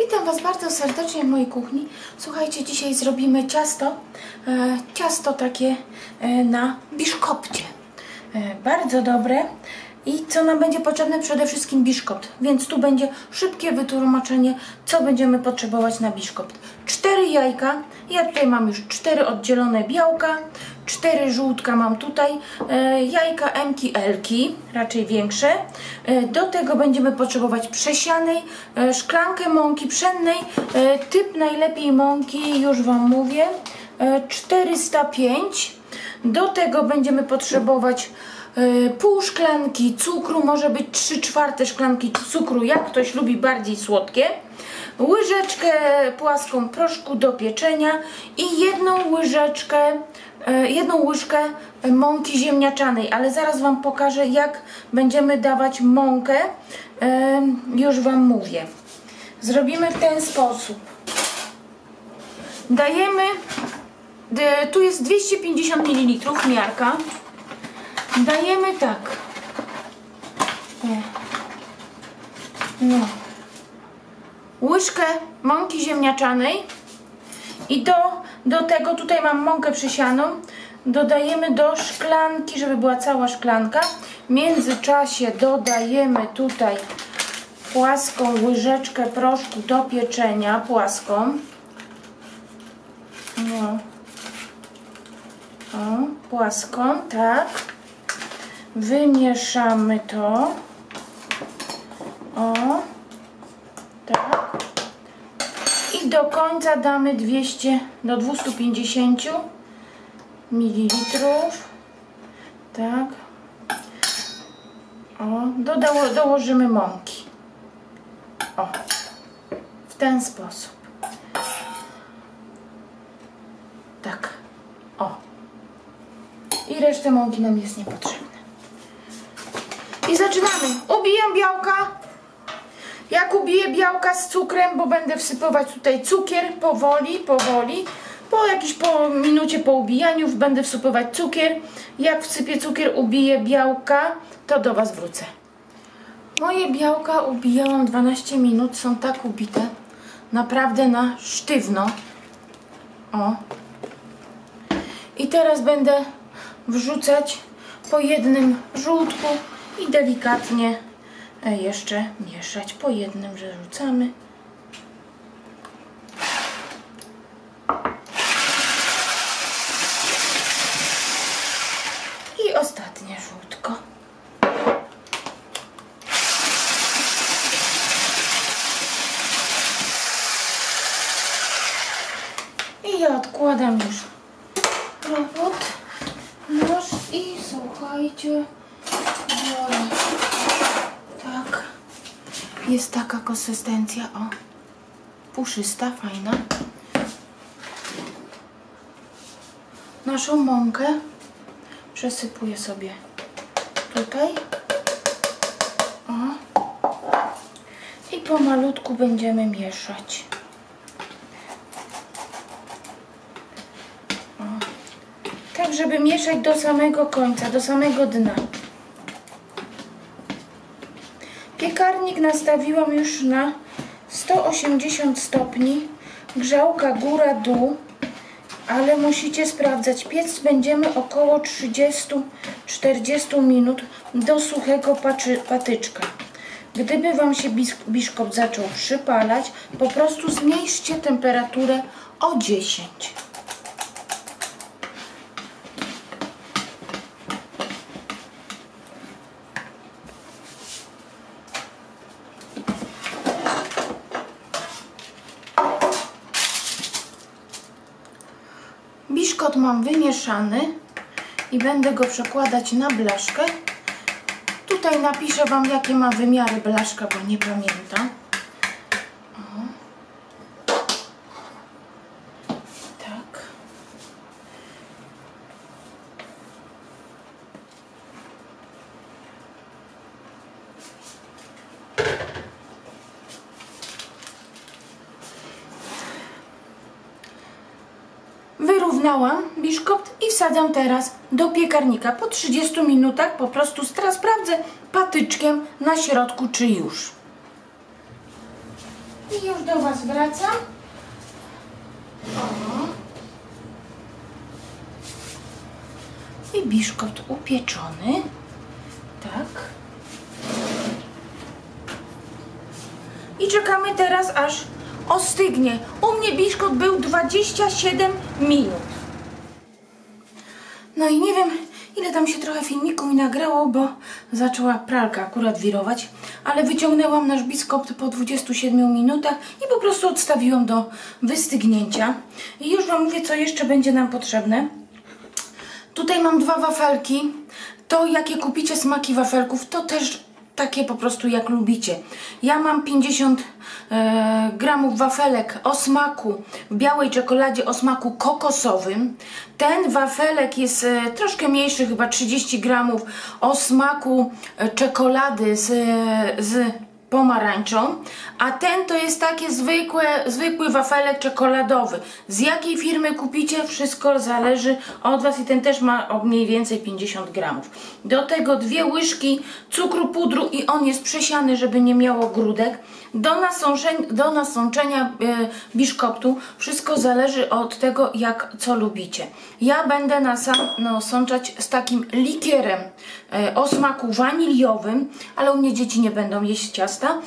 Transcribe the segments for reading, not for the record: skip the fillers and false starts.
Witam Was bardzo serdecznie w mojej kuchni. Słuchajcie, dzisiaj zrobimy ciasto takie na biszkopcie. Bardzo dobre. I co nam będzie potrzebne? Przede wszystkim biszkopt. Więc tu będzie szybkie wytłumaczenie, co będziemy potrzebować na biszkopt. 4 jajka. Ja tutaj mam już 4 oddzielone białka. 4 żółtka mam tutaj. Jajka M-ki, L-ki, raczej większe. Do tego będziemy potrzebować przesianej, szklankę mąki pszennej. Typ najlepiej mąki, już Wam mówię. 405. Do tego będziemy potrzebować pół szklanki cukru, może być 3/4 szklanki cukru, jak ktoś lubi bardziej słodkie, łyżeczkę płaską proszku do pieczenia i jedną łyżkę mąki ziemniaczanej, ale zaraz Wam pokażę, jak będziemy dawać mąkę, już Wam mówię. Zrobimy w ten sposób. Dajemy, tu jest 250 ml miarka. Dajemy tak. Łyżkę mąki ziemniaczanej i do tego, tutaj mam mąkę przesianą, dodajemy do szklanki, żeby była cała szklanka. W międzyczasie dodajemy tutaj płaską łyżeczkę proszku do pieczenia, płaską. Płaską, tak. Wymieszamy to. Tak. I do końca damy 200 do 250 ml. Tak. Dołożymy mąki. W ten sposób. Tak. I resztę mąki nam jest niepotrzebna. I zaczynamy. Ubijam białka. Jak ubiję białka z cukrem, bo będę wsypywać tutaj cukier powoli. Po minucie po ubijaniu będę wsypywać cukier. Jak wsypię cukier, ubiję białka, to do Was wrócę. Moje białka ubijałam 12 minut. Są tak ubite. Naprawdę na sztywno. I teraz będę wrzucać po jednym żółtku i delikatnie jeszcze mieszać. Po jednym, że rzucamy. I ostatnie żółtko. I ja odkładam już robot. I słuchajcie, biorę. Tak. Jest taka konsystencja, puszysta, fajna. Naszą mąkę przesypuję sobie tutaj. I pomalutku będziemy mieszać. Tak, żeby mieszać do samego końca, do samego dna. Piekarnik nastawiłam już na 180 stopni, grzałka góra-dół, ale musicie sprawdzać. Piec będziemy około 30-40 minut do suchego patyczka. Gdyby Wam się biszkopt zaczął przypalać, po prostu zmniejszcie temperaturę o 10. Biszkopt mam wymieszany i będę go przekładać na blaszkę. Tutaj napiszę Wam, jakie ma wymiary blaszka, bo nie pamiętam. Tak. Wyrównałam biszkopt i wsadzam teraz do piekarnika. Po 30 minutach po prostu sprawdzę patyczkiem na środku, czy już. I już do Was wracam. O. I biszkopt upieczony. Tak. I czekamy teraz, aż ostygnie. U mnie biszkopt był 27 minut. No i nie wiem, ile tam się trochę filmiku mi nagrało, bo zaczęła pralka akurat wirować, ale wyciągnęłam nasz biszkopt po 27 minutach i po prostu odstawiłam do wystygnięcia. I już Wam mówię, co jeszcze będzie nam potrzebne. Tutaj mam 2 wafelki. To jakie kupicie smaki wafelków, to też takie po prostu jak lubicie. Ja mam 50 gramów wafelek o smaku, w białej czekoladzie o smaku kokosowym. Ten wafelek jest troszkę mniejszy, chyba 30 gramów o smaku czekolady z pomarańczą, a ten to jest taki zwykły wafelek czekoladowy. Z jakiej firmy kupicie, wszystko zależy od Was i ten też ma mniej więcej 50 gramów. Do tego 2 łyżki cukru pudru i on jest przesiany, żeby nie miało grudek. Do nasączenia biszkoptu wszystko zależy od tego, co lubicie. Ja będę nasączać z takim likierem o smaku waniliowym, ale u mnie dzieci nie będą jeść ciasta.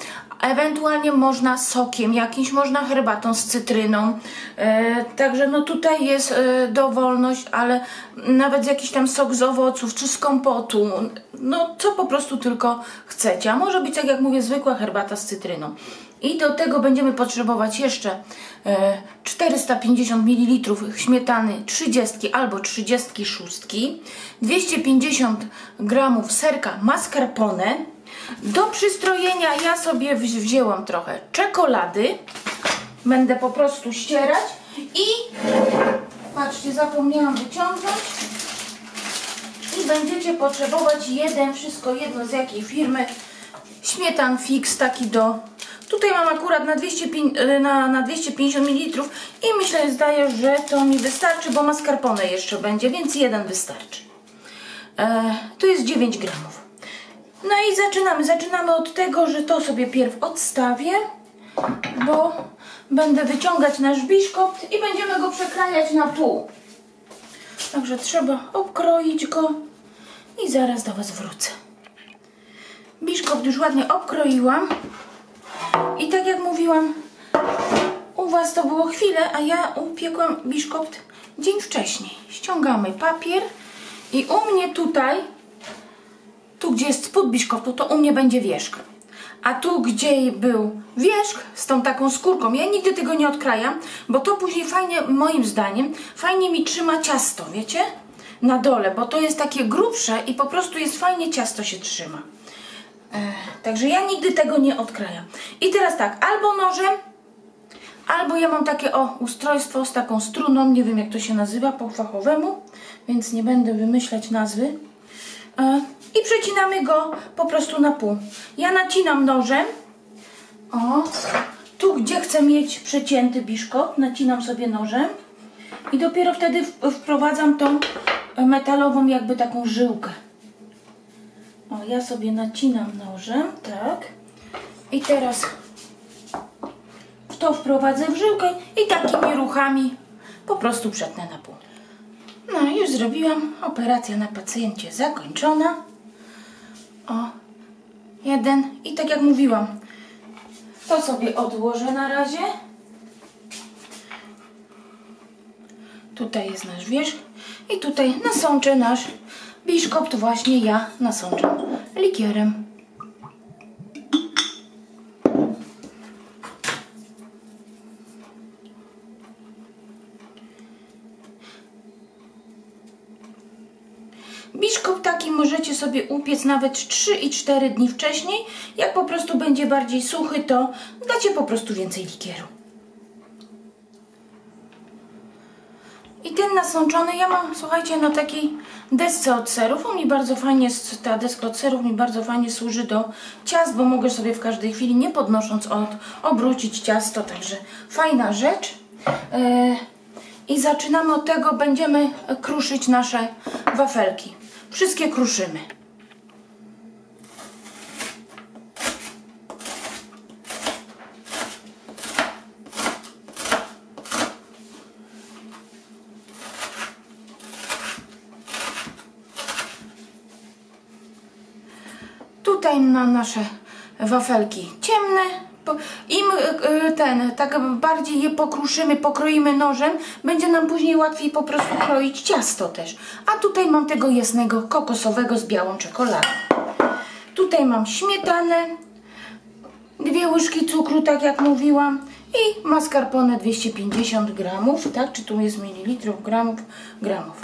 Ewentualnie można sokiem jakimś, można herbatą z cytryną. Także no tutaj jest dowolność, ale nawet jakiś tam sok z owoców czy z kompotu, no co po prostu tylko chcecie. A może być, tak jak mówię, zwykła herbata z cytryną. I do tego będziemy potrzebować jeszcze 450 ml śmietany 30 albo 36, 250 g serka mascarpone. Do przystrojenia ja sobie wzięłam trochę czekolady. Będę po prostu ścierać i patrzcie, zapomniałam wyciągnąć. I będziecie potrzebować wszystko jedno z jakiej firmy, śmietan fix taki do... Tutaj mam akurat na 250 ml i myślę, zdaję, że to mi wystarczy, bo mascarpone jeszcze będzie, więc jeden wystarczy. Tu jest 9 gramów. No i zaczynamy od tego, że to sobie pierw odstawię, bo będę wyciągać nasz biszkopt i będziemy go przekrajać na pół. Także trzeba obkroić go i zaraz do Was wrócę. Biszkopt już ładnie obkroiłam i tak jak mówiłam, u Was to było chwilę, a ja upiekłam biszkopt dzień wcześniej. Ściągamy papier i u mnie tutaj, tu gdzie jest spód biszkoptu, to u mnie będzie wierzch. A tu gdzie był wierzch z tą taką skórką, ja nigdy tego nie odkrajam, bo to później fajnie, moim zdaniem, fajnie mi trzyma ciasto, wiecie? Na dole, bo to jest takie grubsze i po prostu jest fajnie, ciasto się trzyma. Także ja nigdy tego nie odkrajam. I teraz tak, albo nożem, albo ja mam takie ustrojstwo z taką struną, nie wiem jak to się nazywa po fachowemu, więc nie będę wymyślać nazwy. I przecinamy go po prostu na pół. Ja nacinam nożem. Tu gdzie chcę mieć przecięty biszkopt, nacinam sobie nożem. I dopiero wtedy wprowadzam tą metalową jakby taką żyłkę. Ja sobie nacinam nożem, tak. I teraz w to wprowadzę w żyłkę i takimi ruchami po prostu przetnę na pół. No i już zrobiłam. Operacja na pacjencie zakończona. Jeden. I tak jak mówiłam, to sobie odłożę na razie. Tutaj jest nasz wierzch. I tutaj nasączę nasz biszkopt. Właśnie ja nasączę likierem. Biszkopt taki możecie sobie upiec nawet 3 i 4 dni wcześniej. Jak po prostu będzie bardziej suchy, to dacie po prostu więcej likieru. I ten nasączony ja mam, słuchajcie, na takiej desce od serów. On mi bardzo fajnie, ta deska od serów mi bardzo fajnie służy do ciast, bo mogę sobie w każdej chwili, nie podnosząc obrócić ciasto, także fajna rzecz. I zaczynamy od tego, będziemy kruszyć nasze wafelki. Wszystkie kruszymy. zostają nam nasze wafelki ciemne. Im tak bardziej je pokruszymy, pokroimy nożem, będzie nam później łatwiej po prostu kroić ciasto też. A tutaj mam tego jasnego kokosowego z białą czekoladą. Tutaj mam śmietanę, 2 łyżki cukru, tak jak mówiłam, i mascarpone 250 gramów, tak? Czy tu jest mililitrów, gramów?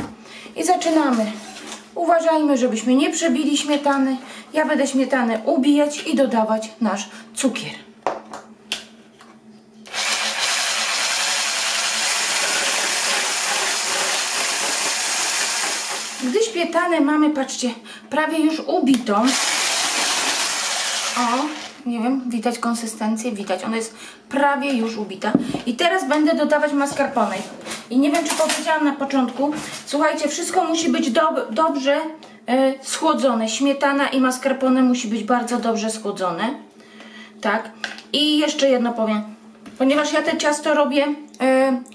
I zaczynamy. Uważajmy, żebyśmy nie przebili śmietany. Ja będę śmietanę ubijać i dodawać nasz cukier. Gdy śmietanę mamy, patrzcie, prawie już ubitą. O, nie wiem, widać konsystencję? Widać, ona jest prawie już ubita. I teraz będę dodawać mascarpone. I nie wiem, czy powiedziałam na początku, słuchajcie, wszystko musi być dobrze schłodzone. Śmietana i mascarpone musi być bardzo dobrze schłodzone. Tak. I jeszcze jedno powiem. Ponieważ ja te ciasto robię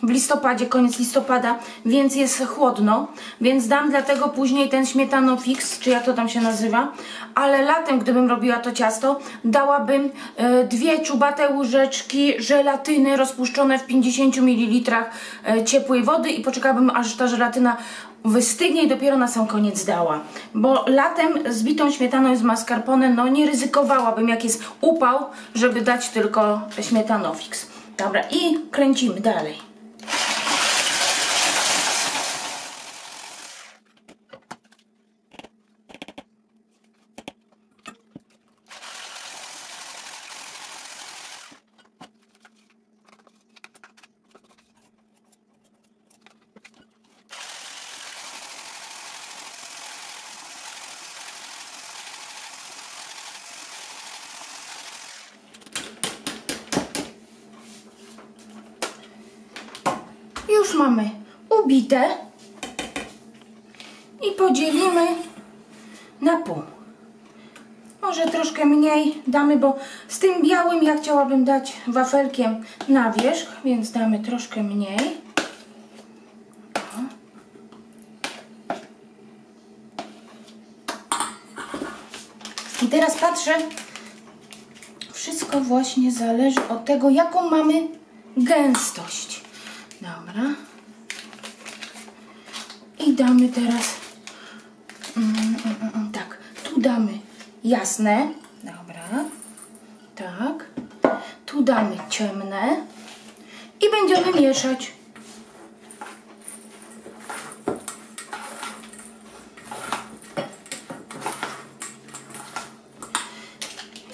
w listopadzie, koniec listopada, więc jest chłodno, więc dam dlatego później ten śmietanofix, czy jak to tam się nazywa, ale latem, gdybym robiła to ciasto, dałabym 2 czubate łyżeczki żelatyny rozpuszczone w 50 ml ciepłej wody i poczekałabym, aż ta żelatyna wystygnie i dopiero na sam koniec dała. Bo latem z bitą śmietaną i z mascarpone, no nie ryzykowałabym, jak jest upał, żeby dać tylko śmietanofix. Dobra, i kręcimy dalej. Już mamy ubite i podzielimy na pół. Może troszkę mniej damy, bo z tym białym ja chciałabym dać wafelkiem na wierzch, więc damy troszkę mniej. I teraz patrzę, wszystko właśnie zależy od tego, jaką mamy gęstość. Dobra. I damy teraz tak, tu damy jasne. Dobra. Tak. Tu damy ciemne. I będziemy mieszać.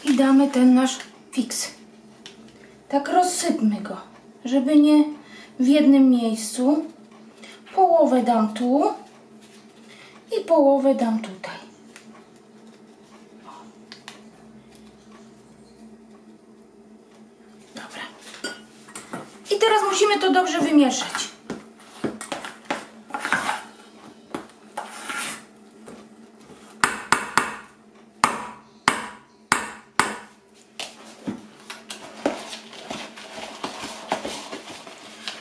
I damy ten nasz fix. Tak rozsypmy go, żeby nie w jednym miejscu. Połowę dam tu i połowę dam tutaj. Dobra. I teraz musimy to dobrze wymieszać.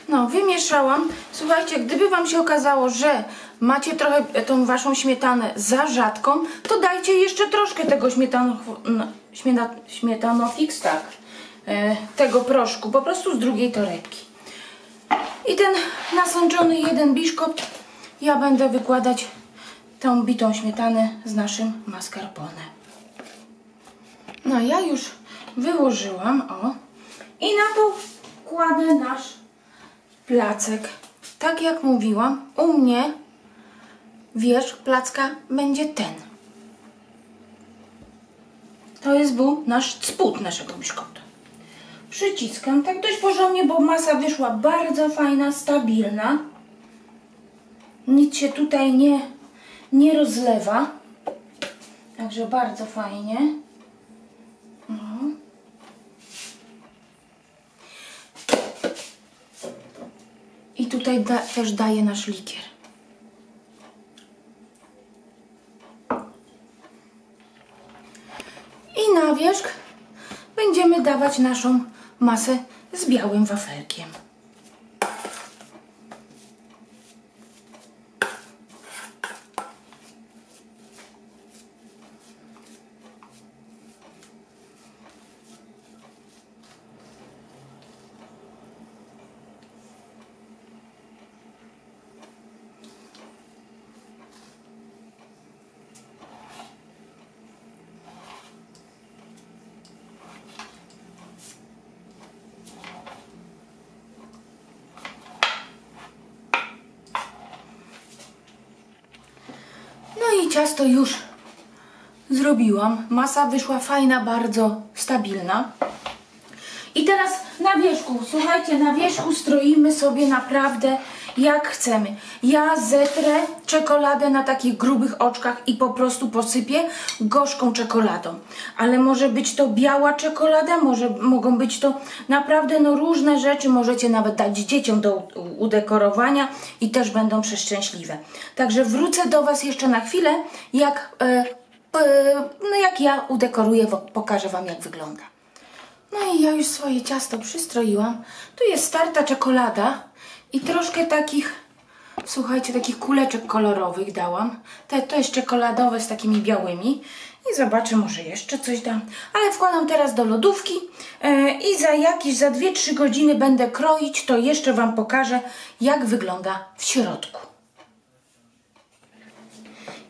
No, wymieszałam. Słuchajcie, gdyby Wam się okazało, że macie trochę tą Waszą śmietanę za rzadką, to dajcie jeszcze troszkę tego śmietanofix, tak, tego proszku, po prostu z drugiej torebki. I ten nasączony jeden biszkopt ja będę wykładać tą bitą śmietanę z naszym mascarpone. No, ja już wyłożyłam, o, i na to kładę nasz placek. Tak jak mówiłam, u mnie wierzch placka będzie ten. To był nasz spód naszego biszkopta. Przyciskam tak dość porządnie, bo masa wyszła bardzo fajna, stabilna. Nic się tutaj nie rozlewa. Także bardzo fajnie. I tutaj też daję nasz likier. I na wierzch będziemy dawać naszą masę z białym wafelkiem. ciasto już zrobiłam. Masa wyszła fajna, bardzo stabilna. I teraz na wierzchu, słuchajcie, na wierzchu stroimy sobie naprawdę jak chcemy. Ja zetrę czekoladę na takich grubych oczkach i po prostu posypię gorzką czekoladą. Ale może być to biała czekolada, mogą być to naprawdę no różne rzeczy. Możecie nawet dać dzieciom do udekorowania i też będą przeszczęśliwe. Także wrócę do Was jeszcze na chwilę, jak ja udekoruję, pokażę Wam jak wygląda. No i ja już swoje ciasto przystroiłam. Tu jest starta czekolada i troszkę takich, słuchajcie, takich kuleczek kolorowych dałam. To jest czekoladowe z takimi białymi. I zobaczę, może jeszcze coś dam. Ale wkładam teraz do lodówki i za 2-3 godziny będę kroić. To jeszcze Wam pokażę, jak wygląda w środku.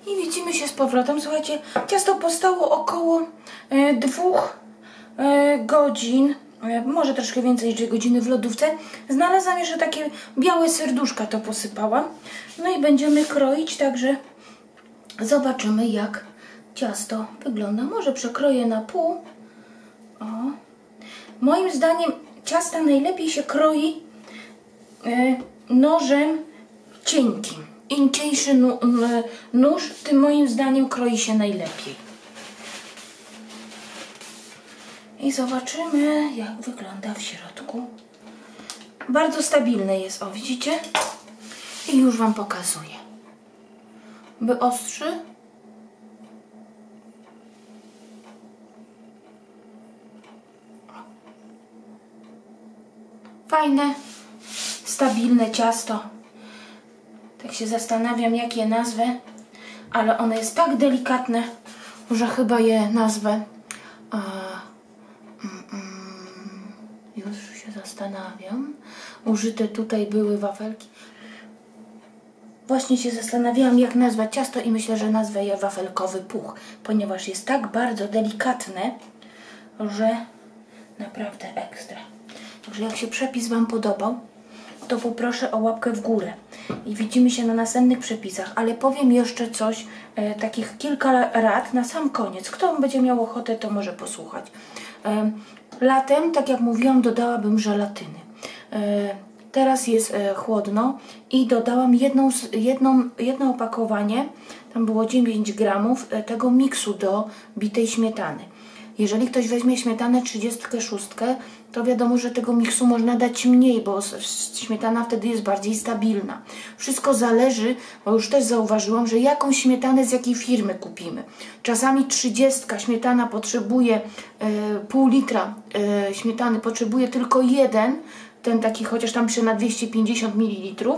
I widzimy się z powrotem. Słuchajcie, ciasto postało około 2 godzin, może troszkę więcej niż 2 godziny w lodówce. Znalazłam jeszcze takie białe serduszka, to posypałam. No i będziemy kroić, także zobaczymy jak ciasto wygląda. Może przekroję na pół. O. Moim zdaniem ciasta najlepiej się kroi nożem cienkim. Im cieńszy nóż, tym moim zdaniem kroi się najlepiej. I zobaczymy, jak wygląda w środku. Bardzo stabilne jest, o widzicie? I już Wam pokazuję. Wyostrzy. Fajne, stabilne ciasto. Tak się zastanawiam, jak je nazwę, ale ono jest tak delikatne, że chyba je nazwę. Już się zastanawiam. Użyte tutaj były wafelki. Właśnie się zastanawiałam, jak nazwać ciasto i myślę, że nazwę je wafelkowy puch, ponieważ jest tak bardzo delikatne, że naprawdę ekstra. Także jak się przepis Wam podobał, to poproszę o łapkę w górę. I widzimy się na następnych przepisach, ale powiem jeszcze coś, takich kilka rad na sam koniec. Kto będzie miał ochotę, to może posłuchać. Latem, tak jak mówiłam, dodałabym żelatyny. Teraz jest chłodno i dodałam jedno opakowanie, tam było 9 gramów tego miksu do bitej śmietany. Jeżeli ktoś weźmie śmietanę 36, to wiadomo, że tego miksu można dać mniej, bo śmietana wtedy jest bardziej stabilna. Wszystko zależy, bo już też zauważyłam, że jaką śmietanę z jakiej firmy kupimy. Czasami 30 śmietana potrzebuje pół litra śmietany, potrzebuje tylko jeden, ten taki, chociaż tam pisze na 250 ml,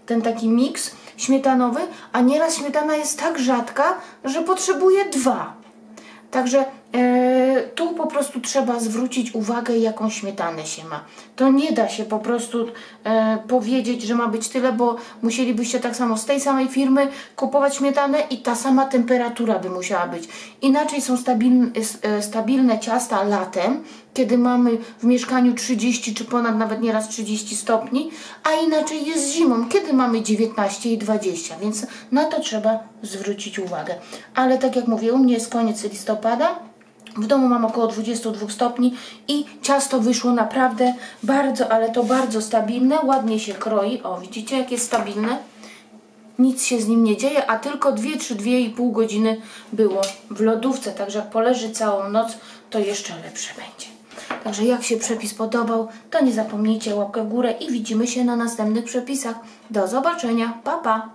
ten taki miks śmietanowy, a nieraz śmietana jest tak rzadka, że potrzebuje 2. Także tu po prostu trzeba zwrócić uwagę, jaką śmietanę się ma. To nie da się po prostu powiedzieć, że ma być tyle, bo musielibyście tak samo z tej samej firmy kupować śmietanę i ta sama temperatura by musiała być. Inaczej są stabilne ciasta latem, kiedy mamy w mieszkaniu 30 czy ponad nawet nieraz 30 stopni, a inaczej jest zimą, kiedy mamy 19 i 20, więc na to trzeba zwrócić uwagę. Ale tak jak mówię, u mnie jest koniec listopada, w domu mam około 22 stopni i ciasto wyszło naprawdę bardzo, ale to bardzo stabilne, ładnie się kroi. O, widzicie, jak jest stabilne? Nic się z nim nie dzieje, a tylko 2 czy 2,5 godziny było w lodówce, także jak poleży całą noc, to jeszcze lepsze będzie. Także jak się przepis podobał, to nie zapomnijcie łapkę w górę i widzimy się na następnych przepisach. Do zobaczenia, pa pa!